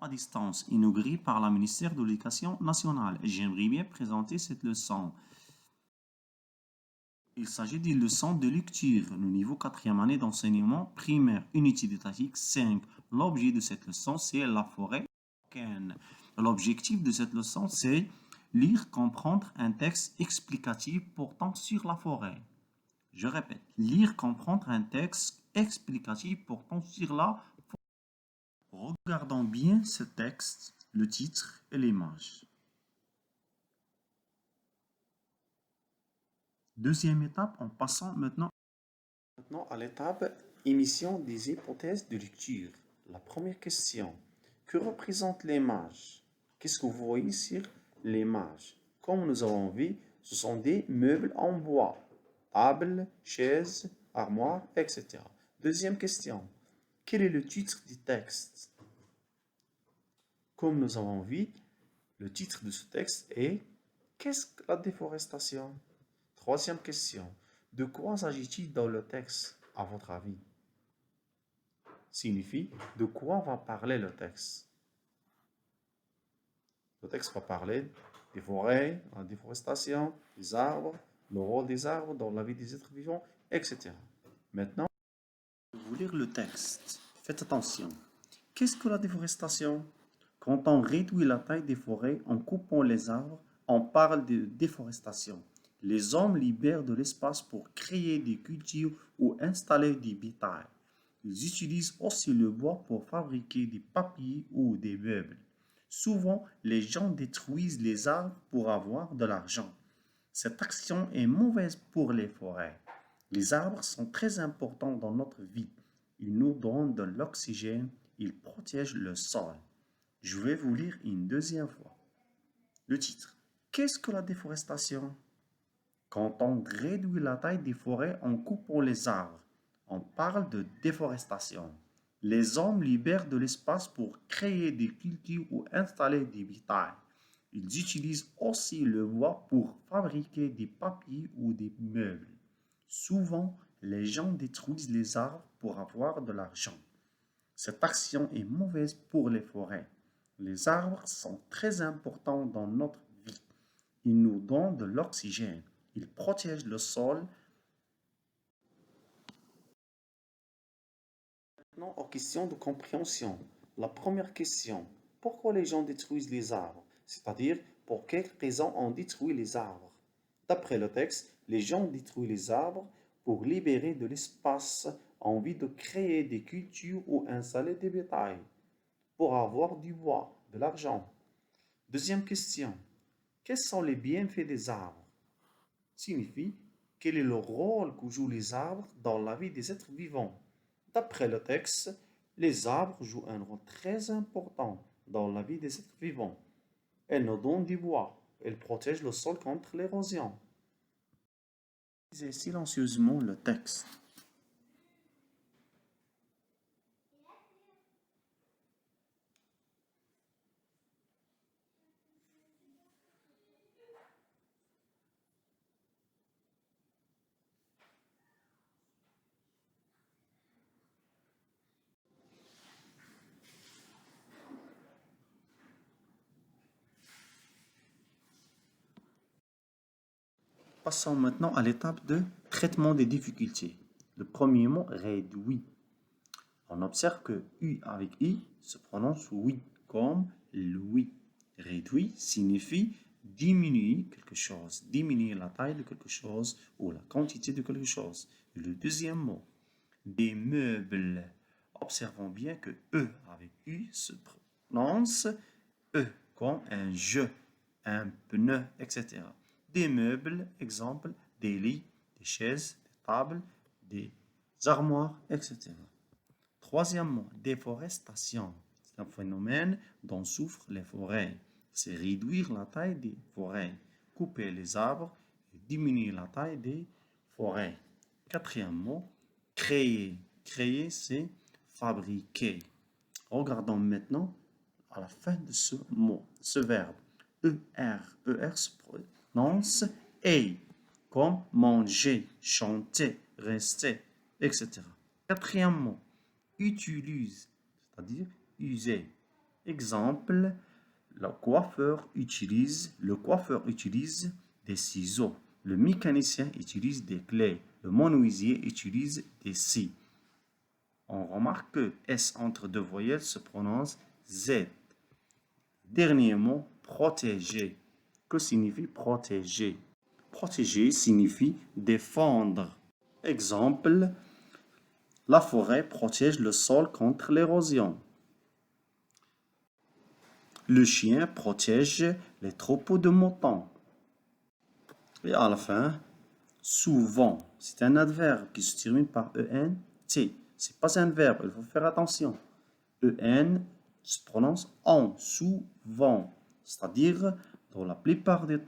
à distance, inauguré par le ministère de l'Éducation nationale. J'aimerais bien présenter cette leçon. Il s'agit d'une leçon de lecture, le niveau 4e année d'enseignement primaire, unité didactique 5. L'objet de cette leçon, c'est la forêt africaine. L'objectif de cette leçon, c'est lire, comprendre un texte explicatif portant sur la forêt. Je répète, lire, comprendre un texte explicatif portant sur la forêt. Regardons bien ce texte, le titre et l'image. Deuxième étape, en passant maintenant à l'étape émission des hypothèses de lecture. La première question, que représente l'image? Qu'est-ce que vous voyez sur l'image? Comme nous avons vu, ce sont des meubles en bois, table, chaise, armoire, etc. Deuxième question, quel est le titre du texte? Comme nous avons vu, le titre de ce texte est qu'est-ce que la déforestation? Troisième question, de quoi s'agit-il dans le texte, à votre avis? Signifie de quoi va parler le texte? Le texte va parler des forêts, la déforestation, des arbres, le rôle des arbres dans la vie des êtres vivants, etc. Maintenant, vous lire le texte. Faites attention. Qu'est-ce que la déforestation? Quand on réduit la taille des forêts en coupant les arbres, on parle de déforestation. Les hommes libèrent de l'espace pour créer des cultures ou installer des bétails. Ils utilisent aussi le bois pour fabriquer des papiers ou des meubles. Souvent, les gens détruisent les arbres pour avoir de l'argent. Cette action est mauvaise pour les forêts. Les arbres sont très importants dans notre vie. Ils nous donnent de l'oxygène, ils protègent le sol. Je vais vous lire une deuxième fois. Le titre. Qu'est-ce que la déforestation? Quand on réduit la taille des forêts en coupant les arbres, on parle de déforestation. Les hommes libèrent de l'espace pour créer des cultures ou installer des bétails. Ils utilisent aussi le bois pour fabriquer des papiers ou des meubles. Souvent, les gens détruisent les arbres pour avoir de l'argent. Cette action est mauvaise pour les forêts. Les arbres sont très importants dans notre vie. Ils nous donnent de l'oxygène. Ils protègent le sol. Maintenant, aux questions de compréhension. La première question, pourquoi les gens détruisent les arbres? C'est-à-dire, pour quelles raisons on détruit les arbres? D'après le texte, les gens détruisent les arbres pour libérer de l'espace en vue de créer des cultures ou installer des bétails, pour avoir du bois, de l'argent. Deuxième question, quels sont les bienfaits des arbres? Signifie, quel est le rôle que jouent les arbres dans la vie des êtres vivants? D'après le texte, les arbres jouent un rôle très important dans la vie des êtres vivants. Elles nous donnent du bois. Elles protègent le sol contre l'érosion. Lisez silencieusement le texte. Passons maintenant à l'étape de traitement des difficultés. Le premier mot, réduit. On observe que U avec I se prononce oui, comme Louis. Réduit signifie diminuer quelque chose, diminuer la taille de quelque chose ou la quantité de quelque chose. Le deuxième mot, des meubles. Observons bien que E avec U se prononce E, comme un jeu, un pneu, etc. Des meubles, exemple, des lits, des chaises, des tables, des armoires, etc. Troisièmement, déforestation. C'est un phénomène dont souffrent les forêts. C'est réduire la taille des forêts, couper les arbres et diminuer la taille des forêts. Quatrièmement, créer. Créer, c'est fabriquer. Regardons maintenant à la fin de ce mot, ce verbe. ER. ER se prononce et, comme manger, chanter, rester, etc. Quatrième mot, utilise, c'est-à-dire user. Exemple, le coiffeur utilise des ciseaux. Le mécanicien utilise des clés. Le menuisier utilise des scies. On remarque que S entre deux voyelles se prononce Z. Dernier mot, protéger. Que signifie protéger? Protéger signifie défendre. Exemple, la forêt protège le sol contre l'érosion. Le chien protège les troupeaux de moutons. Et à la fin, souvent, c'est un adverbe qui se termine par ENT. C'est pas un verbe, il faut faire attention. EN se prononce en, souvent, c'est-à-dire dans la plupart des